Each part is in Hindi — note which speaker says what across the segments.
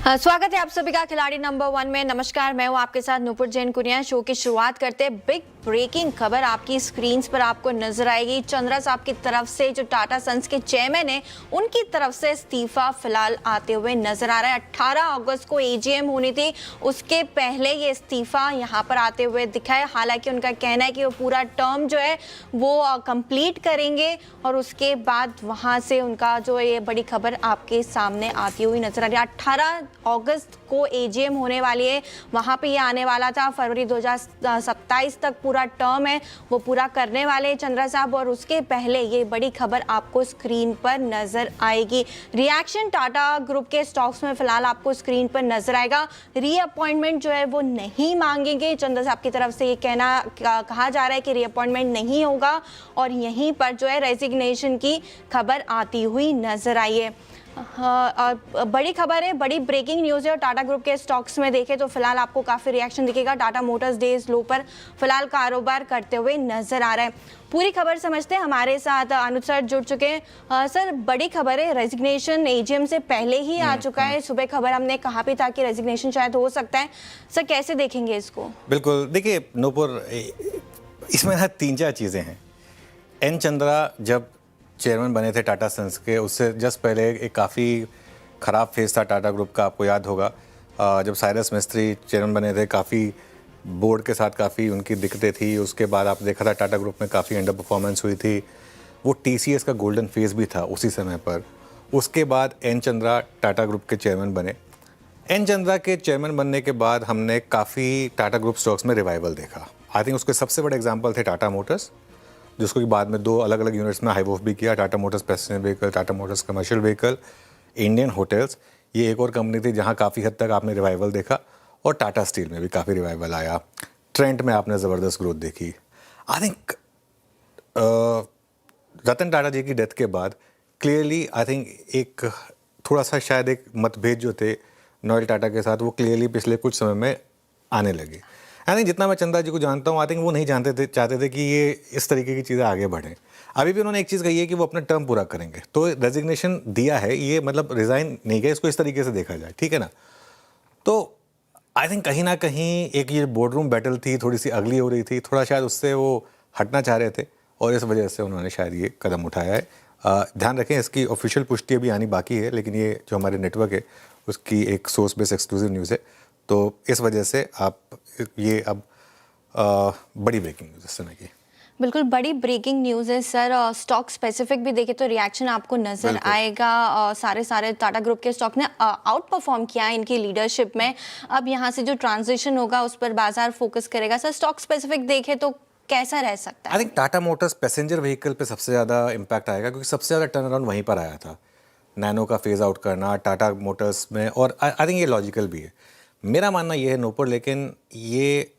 Speaker 1: स्वागत है आप सभी का खिलाड़ी नंबर 1 में। नमस्कार, मैं हूं आपके साथ नूपुर जैन कुनिया। शो की शुरुआत करते हैं। बिग ब्रेकिंग खबर आपकी स्क्रीन्स पर आपको नजर आएगी। चंद्रा साहब की तरफ से जो टाटा सन्स के चेयरमैन है, उनकी तरफ से इस्तीफा फिलहाल आते हुए नजर आ रहा है। 18 अगस्त को एजीएम होनी थी, उसके पहले ये इस्तीफा यहाँ पर आते हुए दिखा है। हालांकि उनका कहना है कि वो पूरा टर्म जो है वो कंप्लीट करेंगे और उसके बाद वहाँ से उनका जो ये बड़ी खबर आपके सामने आती हुई नजर आ रही है। 18 अगस्त को एजीएम होने वाली है, वहाँ पे ये आने वाला था। फरवरी 2027 तक पूरा टर्म है, वो पूरा करने वाले हैं चंद्रा साहब। और उसके पहले ये बड़ी खबर आपको स्क्रीन पर नजर आएगी। रिएक्शन टाटा ग्रुप के स्टॉक्स में फिलहाल आपको स्क्रीन पर नजर आएगा। रीअपॉइंटमेंट जो है वो नहीं मांगेंगे। चंद्रा साहब की तरफ से ये कहा जा रहा है कि रीअपॉइंटमेंट नहीं होगा और यहीं पर जो है रेजिग्नेशन की खबर आती हुई नजर आई है। बड़ी खबर है, बड़ी ब्रेकिंग न्यूज़ है। और टाटा ग्रुप के स्टॉक्स में देखें तो फिलहाल आपको काफ़ी रिएक्शन दिखेगा। टाटा मोटर्स डेज लो पर फिलहाल कारोबार करते हुए नजर आ रहा है। पूरी खबर समझते हैं। हमारे साथ अनुज सर जुड़ चुके हैं। सर, बड़ी खबर है, रेजिग्नेशन एजीएम से पहले ही आ चुका है। सुबह खबर हमने कहा भी था कि रेजिग्नेशन शायद हो सकता है। सर, कैसे देखेंगे इसको?
Speaker 2: बिल्कुल, देखिए नूपुर, इसमें ना 3-4 चीज़ें हैं। एन चंद्रा जब चेयरमैन बने थे टाटा सन्स के, उससे जस्ट पहले एक काफ़ी ख़राब फेज़ था टाटा ग्रुप का, आपको याद होगा। जब साइरस मिस्त्री चेयरमैन बने थे, काफ़ी बोर्ड के साथ काफ़ी उनकी दिक्कतें थी। उसके बाद आप देखा था टाटा ग्रुप में काफ़ी अंडर परफॉर्मेंस हुई थी। वो टीसीएस का गोल्डन फेज़ भी था उसी समय पर। उसके बाद एन चंद्रा टाटा ग्रुप के चेयरमैन बने। एन चंद्रा के चेयरमैन बनने के बाद हमने काफ़ी टाटा ग्रुप स्टॉक्स में रिवाइवल देखा। आई थिंक उसके सबसे बड़े एग्जाम्पल थे टाटा मोटर्स, जिसको कि बाद में 2 अलग अलग यूनिट्स में हाईवॉफ भी किया। Tata Motors passenger vehicle, Tata Motors commercial vehicle, Indian hotels, ये एक और कंपनी थी जहां काफ़ी हद तक आपने रिवाइवल देखा। और टाटा स्टील में भी काफ़ी रिवाइवल आया। ट्रेंट में आपने ज़बरदस्त ग्रोथ देखी। आई थिंक रतन टाटा जी की डेथ के बाद क्लियरली आई थिंक एक थोड़ा सा शायद एक मतभेद जो थे नोएल टाटा के साथ, वो क्लियरली पिछले कुछ समय में आने लगे। आई थिंक जितना मैं चंद्रा जी को जानता हूँ, आई थिंक वो नहीं चाहते थे कि ये इस तरीके की चीज़ें आगे बढ़ें। अभी भी उन्होंने एक चीज़ कही है कि वो अपना टर्म पूरा करेंगे। तो रेजिग्नेशन दिया है, ये मतलब रिज़ाइन नहीं किया, इसको इस तरीके से देखा जाए, ठीक है ना। तो आई थिंक कहीं ना कहीं एक ये बोर्ड रूम बैटल थी, थोड़ी सी अगली हो रही थी, थोड़ा शायद उससे वो हटना चाह रहे थे और इस वजह से उन्होंने शायद ये कदम उठाया है। ध्यान रखें, इसकी ऑफिशियल पुष्टि अभी आनी बाकी है, लेकिन ये जो हमारे नेटवर्क है उसकी एक सोर्स बेस्ड एक्सक्लूसिव न्यूज़ है। तो इस वजह से आप ये अब बड़ी ब्रेकिंग न्यूज़ इस समय की।
Speaker 1: बिल्कुल बड़ी ब्रेकिंग न्यूज़ है सर। स्टॉक स्पेसिफिक भी देखें तो रिएक्शन आपको नजर आएगा। सारे टाटा ग्रुप के स्टॉक ने आउट परफॉर्म किया है इनकी लीडरशिप में। अब यहाँ से जो ट्रांजिशन होगा उस पर बाजार फोकस करेगा। सर, स्टॉक स्पेसिफिक देखें तो कैसा रह सकता है?
Speaker 2: I think Tata Motors passenger vehicle पे सबसे ज़्यादा इम्पैक्ट आएगा, क्योंकि सबसे ज़्यादा टर्न अराउंड वहीं पर आया था। नैनो का फेज आउट करना टाटा मोटर्स में, और आई थिंक ये लॉजिकल भी है। मेरा मानना ये है नूपुर, लेकिन ये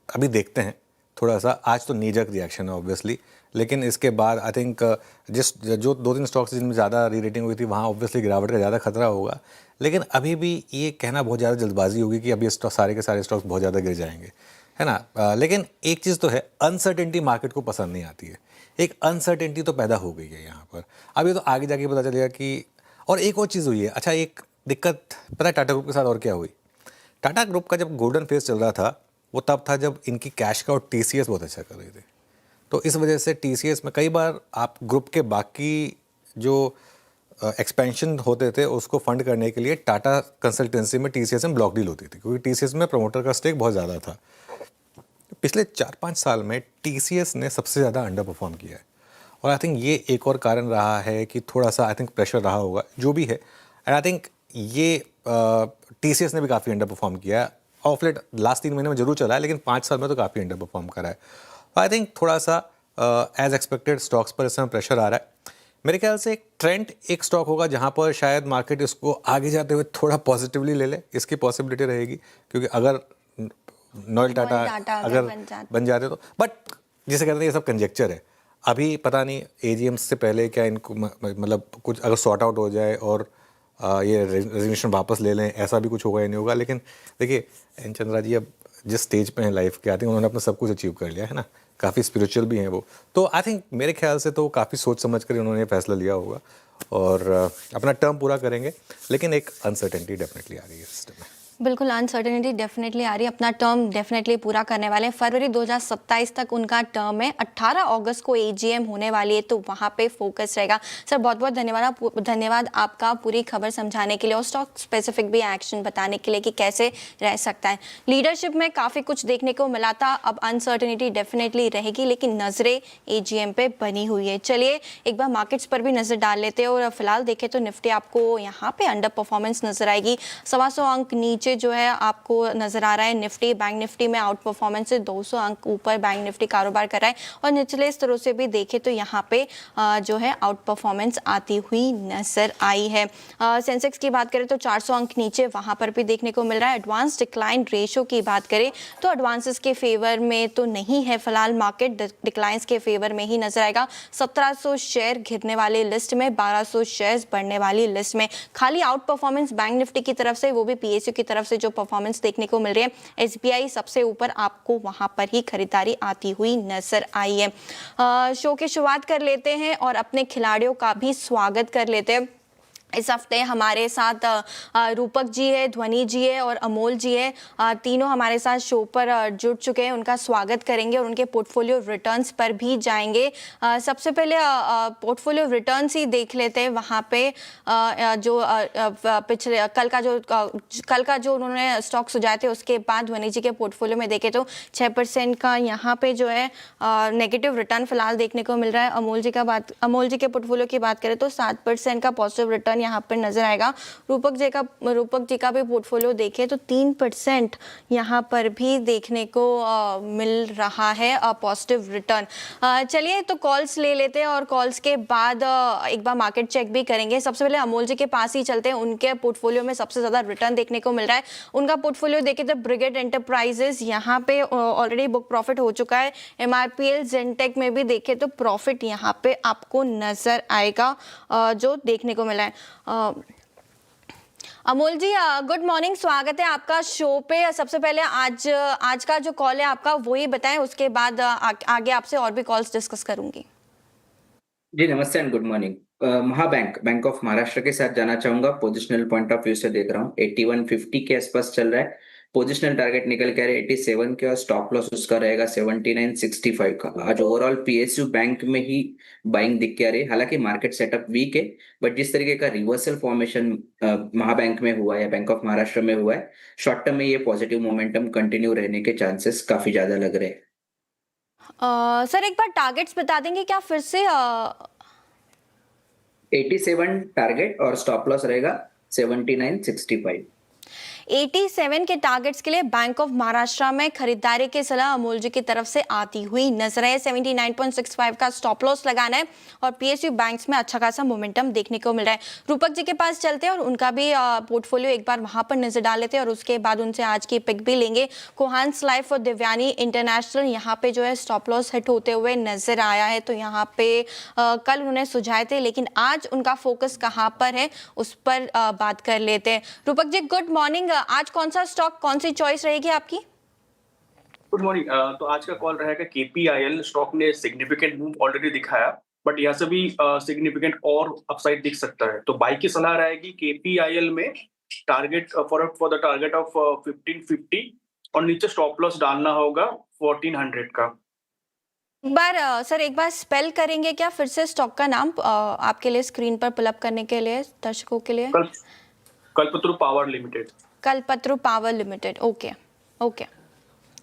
Speaker 2: अभी देखते हैं थोड़ा सा। आज तो नीजक रिएक्शन है ऑब्वियसली, लेकिन इसके बाद आई थिंक जो 2-3 स्टॉक्स जिनमें ज़्यादा री रेटिंग हुई थी, वहाँ ऑब्वियसली गिरावट का ज़्यादा खतरा होगा। लेकिन अभी भी ये कहना बहुत ज़्यादा जल्दबाजी होगी कि अभी सारे के सारे स्टॉक्स बहुत ज़्यादा गिर जाएंगे, है ना। लेकिन एक चीज़ तो है, अनसर्टेनिटी मार्केट को पसंद नहीं आती है। एक अनसर्टेनिटी तो पैदा हो गई है यहाँ पर। अभी तो आगे जाके पता चलेगा कि, और एक और चीज़ हुई है। अच्छा, एक दिक्कत पता है टाटा ग्रुप के साथ और क्या हुई? टाटा ग्रुप का जब गोल्डन फेज चल रहा था, वो तब था जब इनकी कैश का और टीसीएस बहुत अच्छा कर रही थी। तो इस वजह से टीसीएस में कई बार आप ग्रुप के बाकी जो एक्सपेंशन होते थे उसको फंड करने के लिए टाटा कंसल्टेंसी में टीसीएस में ब्लॉक डील होती थी, क्योंकि टीसीएस में प्रमोटर का स्टेक बहुत ज़्यादा था। पिछले 4-5 साल में टीसीएस ने सबसे ज़्यादा अंडर परफॉर्म किया है, और आई थिंक ये एक और कारण रहा है कि थोड़ा सा आई थिंक प्रेशर रहा होगा जो भी है। एंड आई थिंक ये टीसीएस ने भी काफ़ी अंडर परफॉर्म किया है। ऑफ लेट लास्ट 3 महीने में जरूर चला है, लेकिन 5 साल में तो काफ़ी अंडर परफॉर्म करा है। आई थिंक थोड़ा सा एज एक्सपेक्टेड स्टॉक्स पर इस समय प्रेशर आ रहा है। मेरे ख्याल से एक ट्रेंड एक स्टॉक होगा जहाँ पर शायद मार्केट इसको आगे जाते हुए थोड़ा पॉजिटिवली ले ले, इसकी पॉसिबिलिटी रहेगी। क्योंकि अगर नोएल टाटा अगर बन जाते तो, बट जिसे कहते हैं ये सब कंजेक्चर है। अभी पता नहीं एजीएम से पहले क्या इनको मतलब कुछ अगर सॉर्ट आउट हो जाए और ये रेजिग्नेशन वापस ले लें, ऐसा भी कुछ होगा या नहीं होगा। लेकिन देखिए, एन चंद्रा जी अब जिस स्टेज पे हैं लाइफ के, आई थिंक उन्होंने अपना सब कुछ अचीव कर लिया है ना। काफ़ी स्पिरिचुअल भी हैं वो, तो आई थिंक मेरे ख्याल से तो काफ़ी सोच समझ कर उन्होंने फैसला लिया होगा। और अपना टर्म पूरा करेंगे, लेकिन एक अनसर्टेनिटी डेफिनेटली आ गई है सिस्टम में।
Speaker 1: बिल्कुल अनसर्टेनिटी डेफिनेटली आ रही है, अपना टर्म डेफिनेटली पूरा करने वाले हैं। फरवरी 2027 तक उनका टर्म है, 18 अगस्त को एजीएम होने वाली है, तो वहाँ पे फोकस रहेगा। सर बहुत बहुत धन्यवाद आपका पूरी खबर समझाने के लिए और स्टॉक स्पेसिफिक भी एक्शन बताने के लिए कि कैसे रह सकता है। लीडरशिप में काफ़ी कुछ देखने को मिला था, अब अनसर्टेनिटी डेफिनेटली रहेगी, लेकिन नज़रें एजीएम पे बनी हुई है। चलिए एक बार मार्केट्स पर भी नज़र डाल लेते हैं और फिलहाल देखें तो निफ्टी आपको यहाँ पे अंडर परफॉर्मेंस नजर आएगी, 125 अंक नीचे जो है आपको नजर आ रहा है। निफ्टी बैंक निफ्टी में आउट परफॉर्मेंस से 200 अंक ऊपर बैंक निफ्टी कारोबार कर रहा है और निचले स्तरों से भी देखें तो यहाँ पे जो है आउट परफॉर्मेंस आती हुई नजर आई है। सेंसेक्स की बात करें तो 400 अंक नीचे वहां पर भी देखने को मिल रहा है। एडवांस डिक्लाइन रेशो की बात करें तो एडवांसेस के फेवर में तो नहीं है फिलहाल, मार्केट डिक्लाइंस के फेवर में ही नजर आएगा। 1700 शेयर गिरने वाली लिस्ट में, 1200 शेयर्स बढ़ने वाली लिस्ट में। खाली आउट परफॉर्मेंस बैंक निफ्टी की तरफ से, वो भी पीएसयू की तरफ से जो परफॉर्मेंस देखने को मिल रही है। एसबीआई सबसे ऊपर, आपको वहां पर ही खरीदारी आती हुई नजर आई है। शो की शुरुआत कर लेते हैं और अपने खिलाड़ियों का भी स्वागत कर लेते हैं। इस हफ्ते हमारे साथ रूपक जी है, ध्वनि जी है और अमोल जी है, तीनों हमारे साथ शो पर जुड़ चुके हैं। उनका स्वागत करेंगे और उनके पोर्टफोलियो रिटर्न्स पर भी जाएंगे। सबसे पहले पोर्टफोलियो रिटर्न्स ही देख लेते हैं। वहाँ पे जो पिछले कल का जो उन्होंने स्टॉक सुझाए थे, उसके बाद ध्वनि जी के पोर्टफोलियो में देखें तो 6% का यहाँ पे जो है नेगेटिव रिटर्न फिलहाल देखने को मिल रहा है। अमोल जी के पोर्टफोलियो की बात करें तो 7% का पॉजिटिव रिटर्न यहाँ पर नजर आएगा। रूपक जी का भी पोर्टफोलियो देखें तो 3% यहाँ पर भी देखने को मिल रहा है पॉजिटिव रिटर्न। चलिए तो कॉल्स ले लेते हैं और कॉल्स के बाद एक बार मार्केट चेक भी करेंगे। सबसे पहले अमोल जी के पास ही चलते हैं, उनके पोर्टफोलियो में सबसे ज्यादा रिटर्न देखने को मिल रहा है। उनका पोर्टफोलियो देखें तो ब्रिगेड एंटरप्राइजेस यहाँ पे ऑलरेडी बुक प्रॉफिट हो चुका है। एमआरपीएल जेनटेक में भी देखें तो प्रॉफिट यहाँ पे आपको नजर आएगा जो देखने को मिला है। अमोल जी गुड मॉर्निंग, स्वागत है आपका शो पे। सबसे पहले आज का जो कॉल है आपका वही बताएं, उसके बाद आगे आपसे और भी कॉल्स डिस्कस करूंगी।
Speaker 3: जी नमस्ते and good morning. Bank of Maharashtra के साथ जाना चाहूंगा। पोजिशनल पॉइंट ऑफ व्यू से देख रहा हूँ 8150 के आसपास चल रहा है। पोजिशनल टारगेट निकल के आ रहा है 87 के और स्टॉप लॉस उसका रहेगा 7965 का। आज ओवरऑल पीएसयू बैंक में ही बाइंग दिख के आ रही है। हालांकि मार्केट सेटअप वीक है, बट जिस तरीके का रिवर्सल फॉर्मेशन महाबैंक में हुआ है, बैंक ऑफ महाराष्ट्र में हुआ है, शॉर्ट टर्म में ये पॉजिटिव मोमेंटम कंटिन्यू रहने के चांसेस काफी ज्यादा लग रहे हैं।
Speaker 1: सर एक बार टारगेट्स बता देंगे क्या फिर से?
Speaker 3: 87 टारगेट और स्टॉप लॉस रहेगा 7965।
Speaker 1: 87 के टारगेट्स के लिए बैंक ऑफ महाराष्ट्र में खरीदारी की सलाह अमोल जी की तरफ से आती हुई नजर है। 79.65 का स्टॉप लॉस लगाना है और पीएसयू बैंक्स में अच्छा खासा मोमेंटम देखने को मिल रहा है। रूपक जी के पास चलते हैं और उनका भी पोर्टफोलियो एक बार वहां पर नजर डाल लेते हैं और उसके बाद उनसे आज की पिक भी लेंगे। कोहान्स लाइफ और दिव्यानी इंटरनेशनल यहाँ पे जो है स्टॉप लॉस हिट होते हुए नजर आया है, तो यहाँ पे कल उन्होंने सुझाए थे, लेकिन आज उनका फोकस कहाँ पर है उस पर बात कर लेते हैं। रूपक जी गुड मॉर्निंग, आज कौन सा स्टॉक, कौन सी चॉइस रहेगी आपकी?
Speaker 4: Good morning. तो आज का कॉल रहेगा केपीआईएल। स्टॉक ने सिग्निफिकेंट मूव ऑलरेडी दिखाया, बट यहाँ से भी सिग्निफिकेंट और अपसाइड दिख सकता है, तो बाई की सलाह रहेगी केपीआईएल में। Target for the target of 1550 और नीचे स्टॉप लॉस डालना होगा 1400 का।
Speaker 1: एक बार स्पेल करेंगे क्या फिर से स्टॉक का नाम आपके लिए स्क्रीन पर पुल अप करने के लिए, दर्शकों के लिए?
Speaker 4: Kalpataru power limited.
Speaker 1: Kalpataru power limited, okay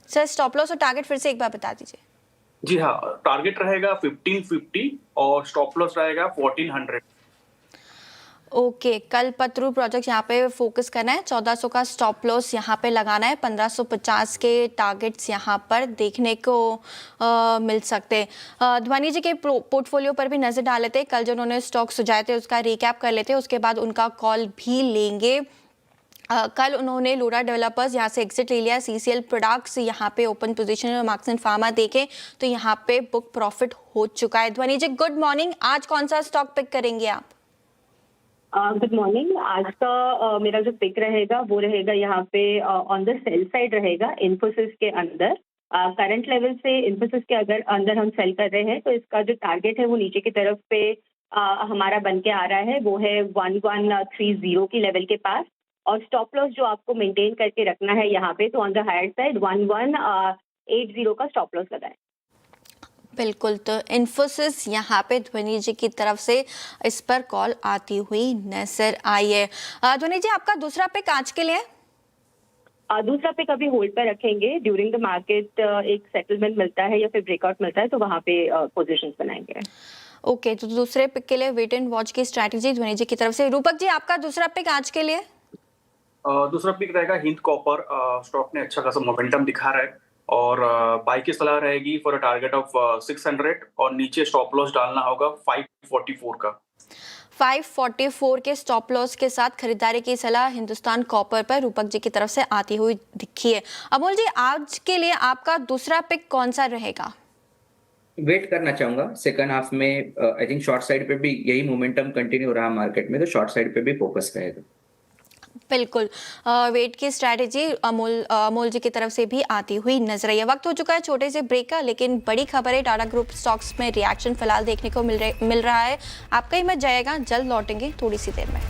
Speaker 1: sir. Stop loss और टारगेट फिर से एक बार बता दीजिए।
Speaker 4: जी हाँ, टारगेट रहेगा 1550 और स्टॉप लॉस रहेगा 1400।
Speaker 1: ओके, कल्पतरु प्रोजेक्ट यहाँ पे फोकस करना है। 1400 का स्टॉप लॉस यहाँ पे लगाना है। 1550 के टारगेट्स यहाँ पर देखने को मिल सकते हैं। ध्वनि जी के पोर्टफोलियो पर भी नजर डाल लेते हैं। कल जो उन्होंने स्टॉक सुझाए थे उसका रिकैप कर लेते हैं, उसके बाद उनका कॉल भी लेंगे। कल उन्होंने लोरा डेवलपर्स यहाँ से एग्जिट ले लिया। सीसीएल प्रोडक्ट्स यहाँ पे ओपन पोजीशन में, मार्क्स एंड फार्मा देखें तो यहाँ पे बुक प्रॉफिट हो चुका है। ध्वनि जी गुड मॉर्निंग, आज कौन सा स्टॉक पिक करेंगे आप?
Speaker 5: Good morning. आज का मेरा जो पिक रहेगा वो रहेगा यहाँ पे ऑन द सेल साइड रहेगा, इन्फोसिस के अंदर। करंट लेवल से इन्फोसिस के अगर अंदर हम सेल कर रहे हैं तो इसका जो टारगेट है वो नीचे की तरफ पे हमारा बन के आ रहा है वो है 1130 की लेवल के पास, और स्टॉप लॉस जो आपको मेंटेन करके रखना है यहाँ पे, तो ऑन द हायर साइड 1180 का स्टॉप लॉस लगाएं।
Speaker 1: बिल्कुल, तो इन्फोसिस यहाँ पे ध्वनि जी की तरफ से इस पर कॉल आती हुई नजर आई है। ध्वनि जी, आपका दूसरा पिक आज के लिए?
Speaker 5: दूसरा पिक अभी होल्ड पर रखेंगे। ड्यूरिंग द मार्केट एक सेटलमेंट मिलता है या फिर ब्रेकआउट मिलता है तो वहाँ पे पोजीशंस बनाएंगे।
Speaker 1: ओके, तो दूसरे पिक के लिए वेट एंड वॉच की स्ट्रैटेजी ध्वनि जी की तरफ से। रूपक जी, आपका दूसरा पिक आज के लिए?
Speaker 4: दूसरा पिक रहेगा हिंद कॉपर। स्टॉक ने अच्छा खासा मोमेंटम दिखा रहा है और बाई की सलाह रहेगी फॉर अ टारगेट ऑफ 600 और नीचे स्टॉप लॉस डालना होगा 544 का।
Speaker 1: 544 के स्टॉप लॉस के साथ खरीदारी की सलाह हिंदुस्तान कॉपर पर रूपक जी की तरफ से आती हुई दिखी है। अमोल जी, आज के लिए आपका दूसरा पिक कौन सा रहेगा?
Speaker 3: वेट करना चाहूंगा सेकंड हाफ में। आई थिंक शॉर्ट साइड पे भी यही मोमेंटम कंटिन्यू रहा मार्केट में, तो शॉर्ट साइड पे भी फोकस रहेगा।
Speaker 1: बिल्कुल, वेट की स्ट्रैटेजी अमोल जी की तरफ से भी आती हुई नजर आई है। वक्त हो चुका है छोटे से ब्रेक का, लेकिन बड़ी खबर है, टाटा ग्रुप स्टॉक्स में रिएक्शन फिलहाल देखने को मिल रहा है। आपका ही मत जाएगा, जल्द लौटेंगे थोड़ी सी देर में।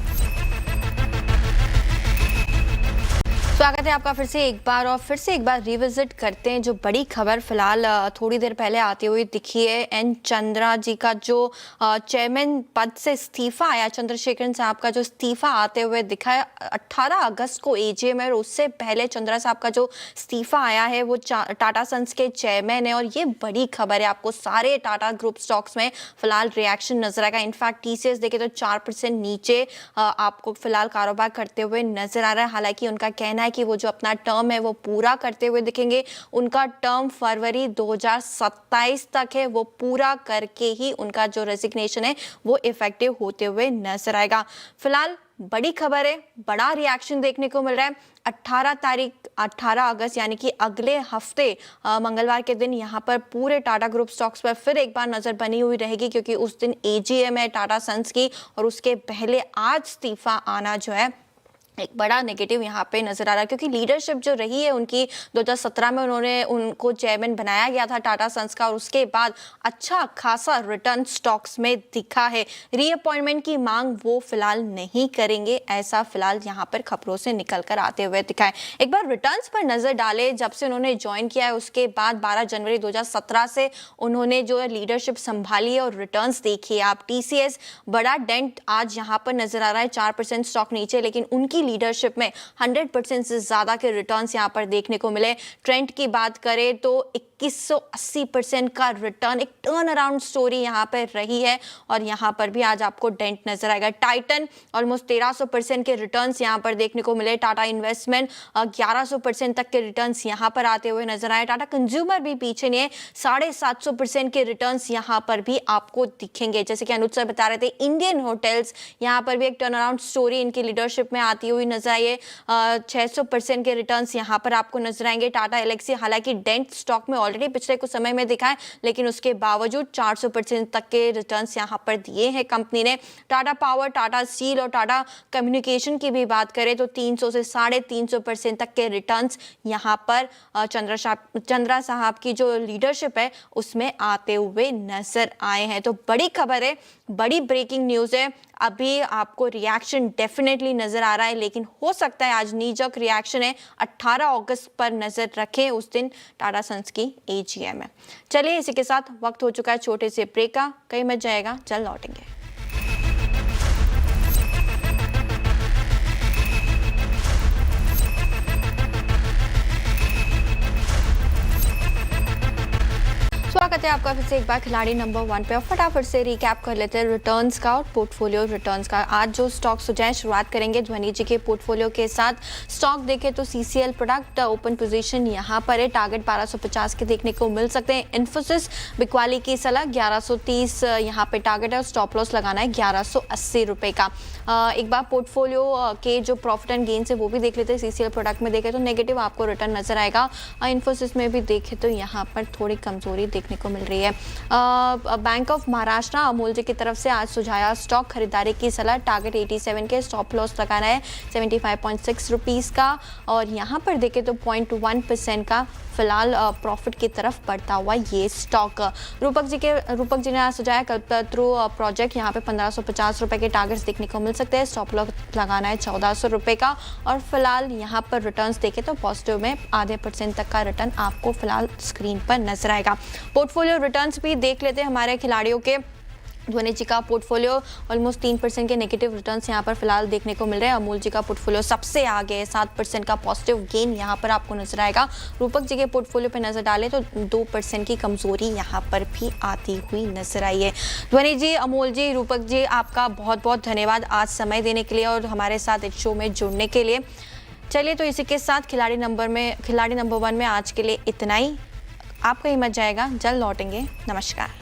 Speaker 1: स्वागत है आपका फिर से एक बार रिविजिट करते हैं जो बड़ी खबर फिलहाल थोड़ी देर पहले आती हुई दिखी है। एन चंद्रा जी का जो चेयरमैन पद से इस्तीफा आया, चंद्रशेखरन साहब का जो इस्तीफा आते हुए दिखा है 18 अगस्त को एजीएम है, और उससे पहले चंद्रा साहब का जो इस्तीफा आया है वो टाटा सन्स के चेयरमैन है। और ये बड़ी खबर है, आपको सारे टाटा ग्रुप स्टॉक्स में फिलहाल रिएक्शन नजर आएगा। इनफैक्ट टीसीएस देखे तो 4% नीचे आपको फिलहाल कारोबार करते हुए नजर आ रहा है। हालांकि उनका कहना है कि वो जो अपना टर्म है वो पूरा करते हुए दिखेंगे। उनका टर्म फरवरी 2027 तक है, वो पूरा करके ही उनका जो रेजिग्नेशन है वो इफेक्टिव होते हुए नजर आएगा। फिलहाल बड़ी खबर है, बड़ा रिएक्शन देखने को मिल रहा है। 18 अगस्त यानी कि अगले हफ्ते मंगलवार के दिन यहाँ पर पूरे टाटा ग्रुप स्टॉक्स पर फिर एक बार नजर बनी हुई रहेगी, क्योंकि उस दिन एजीएम है टाटा सन्स की, और उसके पहले आज इस्तीफा आना जो है एक बड़ा नेगेटिव यहाँ पे नजर आ रहा है। क्योंकि लीडरशिप जो रही है उनकी 2017 में उनको चेयरमैन बनाया गया था टाटा सन्स का, और उसके बाद अच्छा खासा रिटर्न स्टॉक्स में दिखा है। रीअपॉइंटमेंट की मांग वो फिलहाल नहीं करेंगे, ऐसा फिलहाल यहाँ पर खबरों से निकल कर आते हुए दिखा है। एक बार रिटर्न्स पर नजर डाले, जब से उन्होंने ज्वाइन किया है उसके बाद 12 जनवरी 2017 से उन्होंने जो है लीडरशिप संभाली है और रिटर्न्स देखिए आप। टीसीएस बड़ा डेंट आज यहाँ पर नजर आ रहा है, 4% स्टॉक नीचे, लेकिन उनकी लीडरशिप में 100% से ज्यादा के रिटर्न्स यहां पर देखने को मिले। ट्रेंड की बात करें तो 2180% का रिटर्न, एक टर्न अराउंड स्टोरी यहां पर रही है, और यहां पर भी आज आपको डेंट नजर आएगा। टाइटन ऑलमोस्ट 1300% के रिटर्न्स यहां पर देखने को मिले। टाटा इन्वेस्टमेंट 1100% तक के रिटर्न्स यहां पर आते हुए नजर आए। टाटा कंज्यूमर भी पीछे नहीं है, 750% के रिटर्न्स यहां पर भी आपको दिखेंगे। जैसे कि अनुज सर बता रहे थे, इंडियन होटल्स यहां पर भी एक टर्न अराउंड स्टोरी इनकी लीडरशिप में आती हुई नजर आई है। 600% के रिटर्न्स यहां पर आपको नजर आएंगे। टाटा एलेक्सी हालांकि डेंट स्टॉक में ऑलरेडी पिछले कुछ समय में दिखा है, लेकिन उसके बावजूद 400% तक के रिटर्न्स यहां पर दिए हैं कंपनी ने। टाटा पावर, टाटा स्टील और टाटा कम्युनिकेशन की भी बात करें तो 300 से 350% तक के रिटर्न्स यहां पर चंद्रा साहब की जो लीडरशिप है उसमें आते हुए नजर आए हैं। तो बड़ी खबर है, बड़ी ब्रेकिंग न्यूज है। अभी आपको रिएक्शन डेफिनेटली नजर आ रहा है, लेकिन हो सकता है आज नीजक रिएक्शन है। 18 अगस्त पर नजर रखें, उस दिन टाटा सन्स की एजीएम है। चलिए, इसी के साथ वक्त हो चुका है छोटे से ब्रेक का, कहीं मत जाएगा, जल्द लौटेंगे। स्वागत है आपका फिर से एक बार खिलाड़ी नंबर 1 पे। और फटाफट से रिकैप कर लेते हैं रिटर्न्स का और पोर्टफोलियो रिटर्न्स का। आज जो स्टॉक सुझाएं, शुरुआत करेंगे ध्वनि जी के पोर्टफोलियो के साथ। स्टॉक देखें तो सीसीएल प्रोडक्ट ओपन पोजीशन यहां पर है, टारगेट 1250 के देखने को मिल सकते हैं। इन्फोसिस बिकवाली की सलाह 1130 यहां पे टारगेट है, और स्टॉप लॉस लगाना है 1180 रुपए का। एक बार पोर्टफोलियो के जो प्रॉफिट एंड गेन्स है वो भी देख लेते हैं। सीसीएल प्रोडक्ट में देखें तो नेगेटिव आपको रिटर्न नजर आएगा। इन्फोसिस में भी देखें तो यहाँ पर थोड़ी कमजोरी देखने देखने को मिल रही है। बैंक ऑफ महाराष्ट्र अमूल जी की तरफ से आज सुझाया स्टॉक खरीदारी की सलाह, टारगेट 87 के, स्टॉप लॉस लगाना है 75.6 रुपीज़ का और यहाँ पर देखें तो 0.1% का फिलहाल प्रॉफिट की तरफ बढ़ता हुआ ये स्टॉक। रूपक जी ने आज सुझाया कल्पतरु प्रोजेक्ट, यहाँ पे 1550 रुपए के टारगेट्स देखने को मिल सकते हैं, स्टॉप लॉस लगाना है 1400 रुपए का और फिलहाल यहाँ पर रिटर्न्स देखें तो पॉजिटिव में % तक का रिटर्न आपको फिलहाल स्क्रीन पर नजर आएगा। पोर्टफोलियो रिटर्न्स भी देख लेते हैं हमारे खिलाड़ियों के। धोनी जी का पोर्टफोलियो ऑलमोस्ट 3% के नेगेटिव रिटर्न्स यहाँ पर फिलहाल देखने को मिल रहे हैं। अमूल जी का पोर्टफोलियो सबसे आगे है, 7% का पॉजिटिव गेन यहाँ पर आपको नजर आएगा। रूपक जी के पोर्टफोलियो पे नजर डालें तो 2% की कमजोरी यहाँ पर भी आती हुई नजर आई है। धोनी जी, अमूल जी, रूपक जी, आपका बहुत बहुत धन्यवाद आज समय देने के लिए और हमारे साथ इस शो में जुड़ने के लिए। चलिए तो इसी के साथ खिलाड़ी नंबर 1 में आज के लिए इतना ही। आपका ही मत जाएगा, जल्द लौटेंगे। नमस्कार।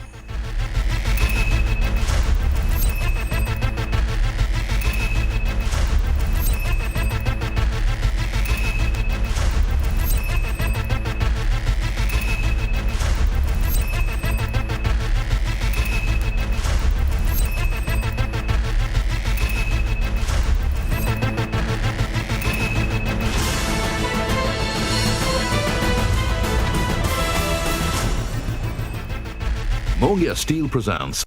Speaker 6: Mogia Steel presents